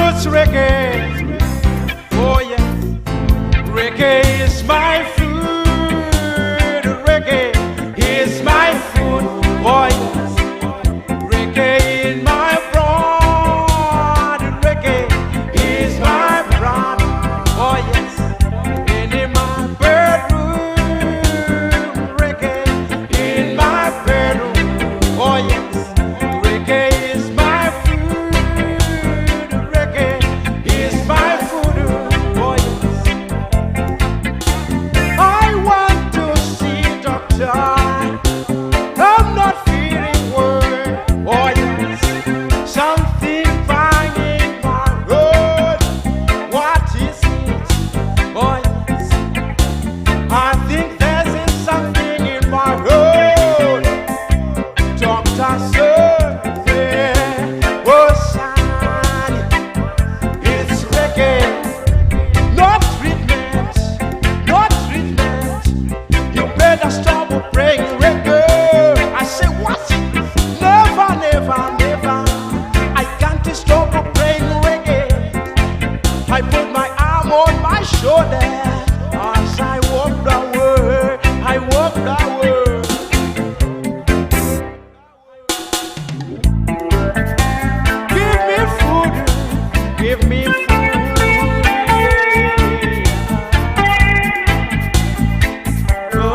roots reggae. Oh yeah, reggae is my food. Reggae is my food. Oh yes, reggae is my blood. Reggae is my blood. Oh yes, and in my bedroom, reggae in my bedroom. Oh yes, reggae is my food. Reggae is my food. Oh yes, I want to see doctor. I'm not feeling well. Oh yes, something banging my road. What is it? Oh yes, I think there's something in my road. Doctor said there was sad. It's reggae. No treatment. No treatment. You better stop praying reggae. I say what? Never, never, never. I can't stop praying reggae. I put my arm on my shoulder as I walk the way. I walk the way. Give me food. Give me food. Oh.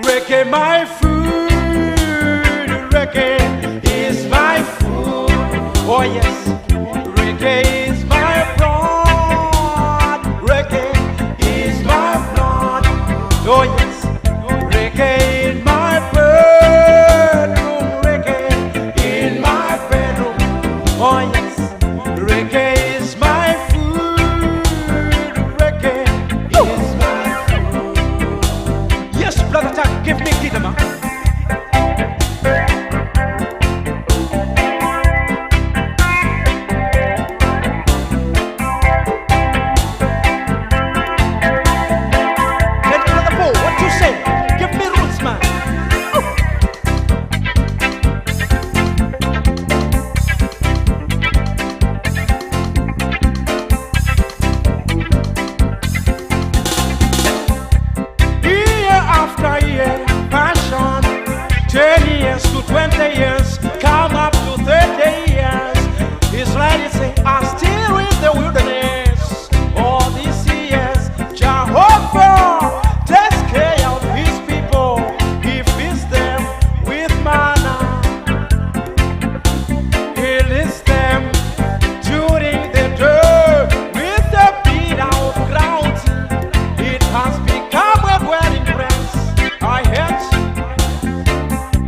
Reggae my food, reggae is my food. Oh yes, reggae is my blood. Reggae is my blood. Oh yes, reggae in my bedroom. Reggae in my bedroom. Oh yes, reggae is my food. Reggae is my food. Yes, brother Jack, give me kidama. And brother Paul, what you say? Give me roots, man. Year after year, passion. 10 years to 20 years, come up to 30 years. Israel say, I'm still in the wilderness. All these years, Jehovah takes care of his people. He feeds them with manna. He leads them during the day with the beat of ground. It has become a dwelling place. I hate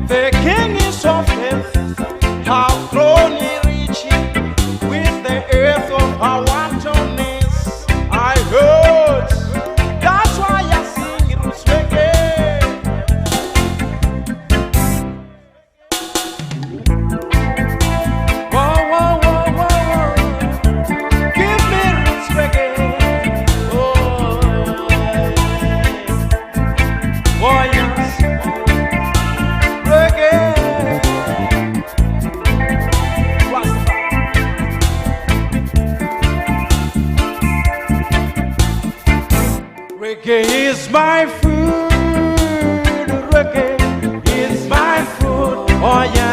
the king is of earth, have grown rich with the earth of our wantonness. I heard, that's why I sing roots reggae. Whoa, whoa, whoa, whoa, whoa. Give me roots reggae. Oh, yes. Reggae. Reggae is my food. Reggae is my food. Oh yeah.